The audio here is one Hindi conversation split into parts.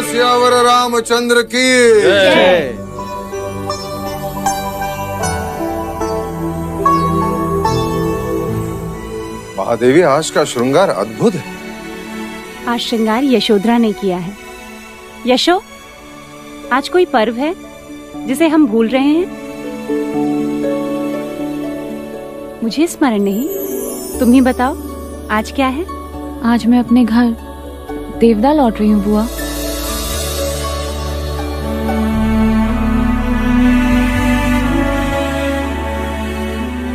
सियावर रामचंद्र की जय। महादेवी, आज का श्रृंगार अद्भुत है। आज श्रृंगार यशोधरा ने किया है। यशो, आज कोई पर्व है जिसे हम भूल रहे हैं? मुझे स्मरण नहीं, तुम ही बताओ आज क्या है? आज मैं अपने घर देवदा लौट रही हूँ बुआ।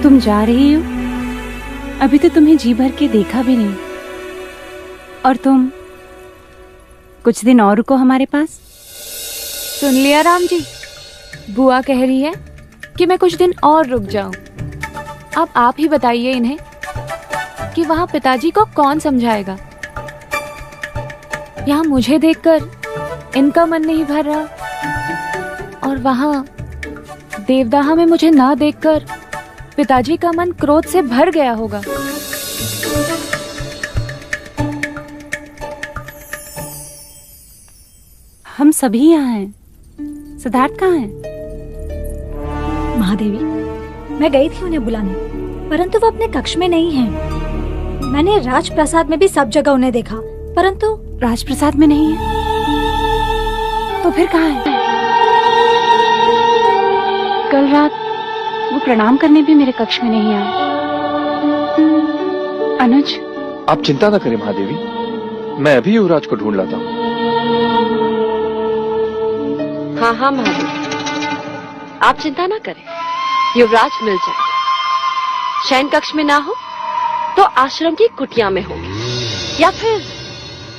तुम जा रही हो? अभी तो तुम्हें जी भर के देखा भी नहीं। और तुम कुछ दिन और रुको हमारे पास। सुन लिया राम जी, बुआ कह रही है कि मैं कुछ दिन और रुक जाऊं। अब आप ही बताइए इन्हें कि वहां पिताजी को कौन समझाएगा। यहाँ मुझे देखकर इनका मन नहीं भर रहा और वहां देवदाहा में मुझे ना देखकर पिताजी का मन क्रोध से भर गया होगा। हम सभी यहाँ हैं। सिद्धार्थ कहाँ है? महादेवी, मैं गई थी उन्हें बुलाने, परंतु वो अपने कक्ष में नहीं हैं। मैंने राजप्रसाद में भी सब जगह उन्हें देखा, परंतु राजप्रसाद में नहीं है तो फिर कहाँ है? कल रात वो प्रणाम करने भी मेरे कक्ष में नहीं आए। अनुज, आप चिंता न करें महादेवी, मैं अभी युवराज को ढूंढ लाता हूँ। हाँ हाँ महादेवी, आप चिंता ना करें, युवराज मिल जाए। शयन कक्ष में ना हो तो आश्रम की कुटिया में होगी, या फिर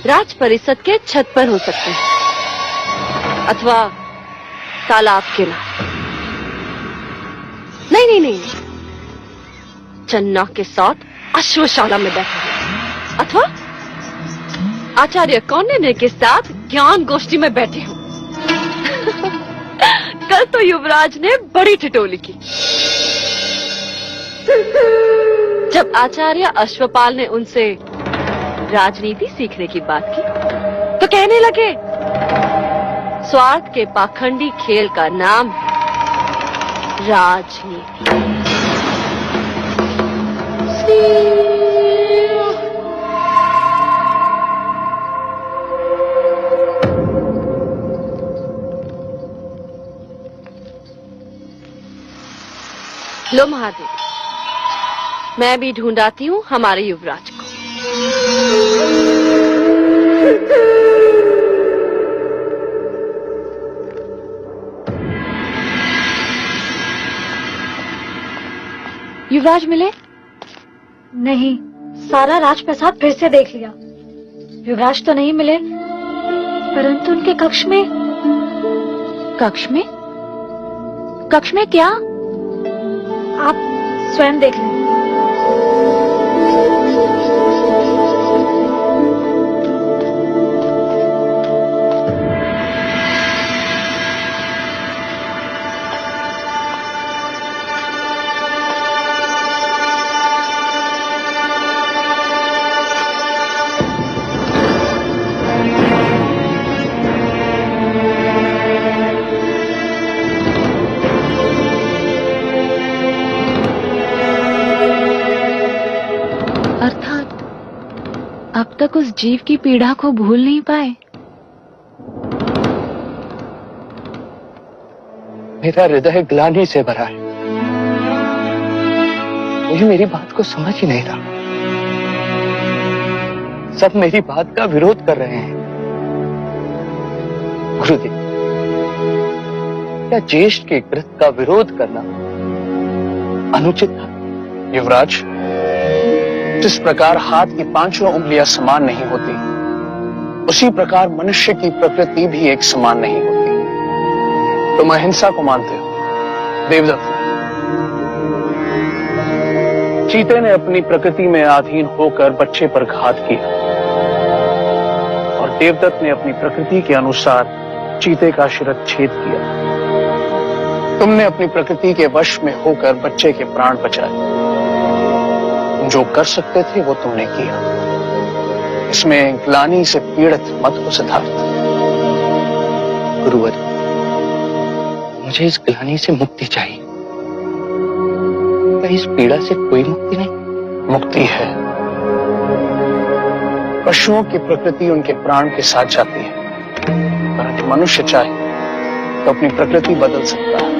राज परिषद के छत पर हो सकते हैं, अथवा तालाब के किनारे। नहीं, चन्ना के साथ अश्वशाला में बैठे हो, अथवा आचार्य कौंडिन्य के साथ ज्ञान गोष्ठी में बैठे हो। कल तो युवराज ने बड़ी ठिठोली की जब आचार्य अश्वपाल ने उनसे राजनीति सीखने की बात की, तो कहने लगे स्वार्थ के पाखंडी खेल का नाम है राजनीति। लो महादेव, मैं भी ढूंढाती हूँ हमारे युवराज को। युवराज मिले? नहीं, सारा राजप्रसाद फिर से देख लिया। युवराज तो नहीं मिले, परंतु उनके कक्ष में। कक्ष में? कक्ष में क्या? आप स्वयं देख लें। अब तक उस जीव की पीड़ा को भूल नहीं पाए। मेरा हृदय ग्लानि से भरा है। मुझे मेरी बात को समझ ही नहीं रहा। सब मेरी बात का विरोध कर रहे हैं। गुरुदेव, क्या ज्येष्ठ के कृत्य का विरोध करना अनुचित था? युवराज, जिस प्रकार हाथ की पांचों उंगलियां समान नहीं होती, उसी प्रकार मनुष्य की प्रकृति भी एक समान नहीं होती। तुम अहिंसा को मानते हो। देवदत्त, चीते ने अपनी प्रकृति में अधीन होकर बच्चे पर घात किया और देवदत्त ने अपनी प्रकृति के अनुसार चीते का शिरच्छेद किया। तुमने अपनी प्रकृति के वश में होकर बच्चे के प्राण बचाए। जो कर सकते थे वो तुमने किया। इसमें ग्लानि से पीड़ित मत हो सिद्धार्थ। गुरुवर, मुझे इस ग्लानि से मुक्ति चाहिए। क्या इस पीड़ा से कोई मुक्ति नहीं? मुक्ति है। पशुओं की प्रकृति उनके प्राण के साथ जाती है, परंतु मनुष्य चाहे तो अपनी प्रकृति बदल सकता है।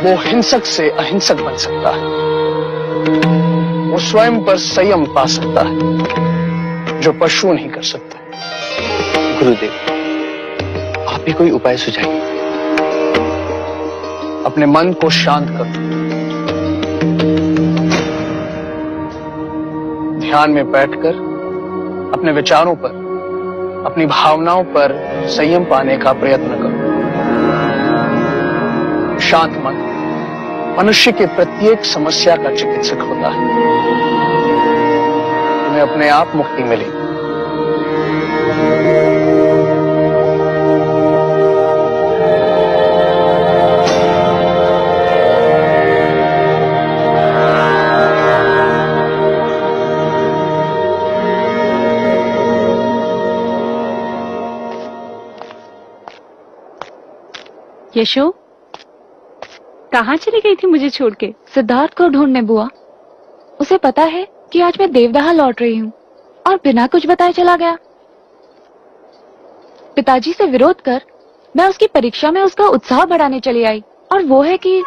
वो हिंसक से अहिंसक बन सकता है। वो स्वयं पर संयम पा सकता है, जो पशु नहीं कर सकते। गुरुदेव, आप भी कोई उपाय सुझाइए। अपने मन को शांत करो। ध्यान में बैठकर अपने विचारों पर, अपनी भावनाओं पर संयम पाने का प्रयत्न करो। शांत मन मनुष्य के प्रत्येक समस्या का चिकित्सक होता है। तुम्हें अपने आप मुक्ति मिलेगी। यशो, कहाँ चली गई थी मुझे छोड़ के? सिद्धार्थ को ढूंढने बुआ। उसे पता है कि आज मैं देवदाह लौट रही हूँ और बिना कुछ बताए चला गया। पिताजी से विरोध कर मैं उसकी परीक्षा में उसका उत्साह बढ़ाने चली आई, और वो है कि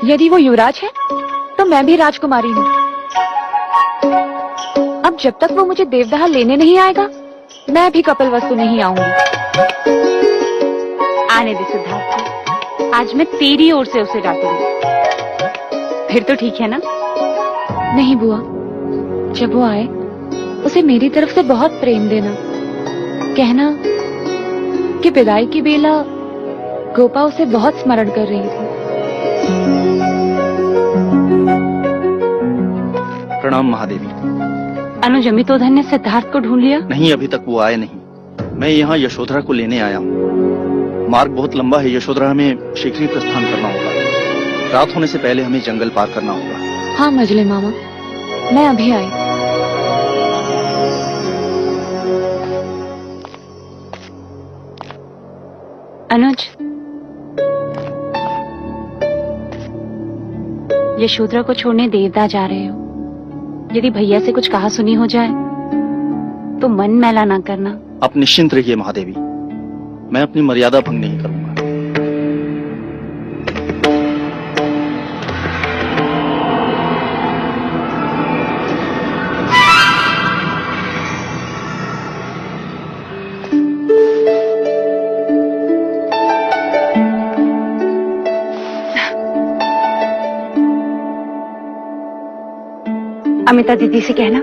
यदि वो युवराज है तो मैं भी राजकुमारी हूँ। अब जब तक वो मुझे देवदाह लेने नहीं आएगा, मैं भी कपिलवस्तु नहीं आऊंगी। आने दे सिद्धार्थ को, आज मैं तेरी ओर से उसे डांटूंगी। फिर तो ठीक है ना? नहीं बुआ, जब वो आए उसे मेरी तरफ से बहुत प्रेम देना। कहना कि विदाई की बेला गोपा उसे बहुत स्मरण कर रही थी। प्रणाम महादेवी। अनुज अमितोधन ने सिद्धार्थ को ढूंढ लिया? नहीं, अभी तक वो आए नहीं। मैं यहाँ यशोधरा को लेने आया हूँ। मार्ग बहुत लंबा है, यशोधरा हमें शीघ्र ही प्रस्थान करना होगा। रात होने से पहले हमें जंगल पार करना होगा। हाँ मजले मामा, मैं अभी आई। अनुज, यशोधरा को छोड़ने देवदाह जा रहे हो। यदि भैया से कुछ कहा सुनी हो जाए तो मन मैला ना करना। आप निश्चिंत रहिए महादेवी, मैं अपनी मर्यादा भंग नहीं करूंगा। अमिता दीदी से कहना,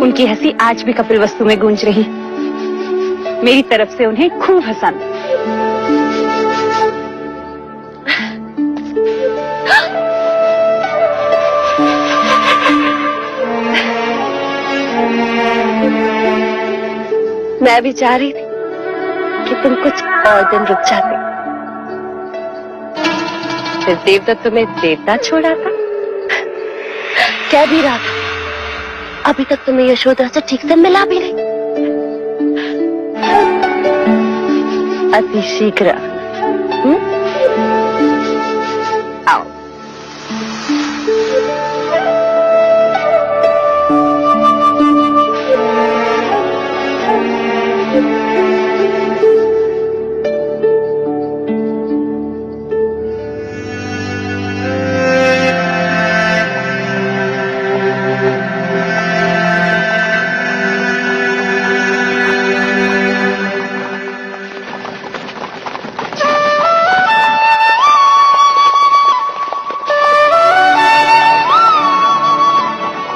उनकी हंसी आज भी कपिलवस्तु में गूंज रही। मेरी तरफ से उन्हें खूब हंसाना। मैं भी चाह रही थी कि तुम कुछ और दिन रुक जाते। फिर देवदत्त तुम्हें देवता छोड़ा था। कह भी रहा था, अभी तक तुम्हें यशोधरा से ठीक से मिला भी नहीं। अति शीघ्र। आओ।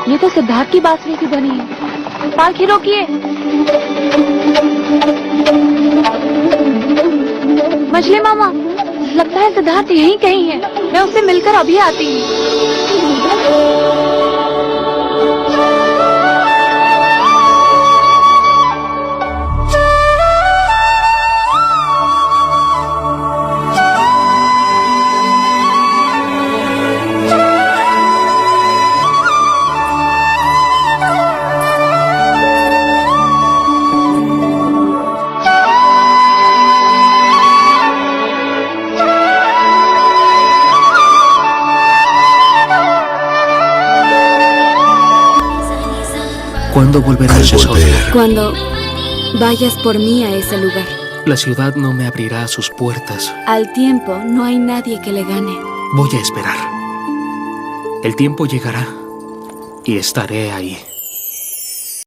ये तो सिद्धार्थ की बांसुरी की ध्वनि है। पालकी रोकिए। मछली मामा, लगता है सिद्धार्थ यहीं कहीं है। मैं उससे मिलकर अभी आती हूँ। ¿Cuándo volverás, Yashoda? Cuando vayas por mí a ese lugar. La ciudad no me abrirá sus puertas. Al tiempo no hay nadie que le gane. Voy a esperar. El tiempo llegará y estaré ahí.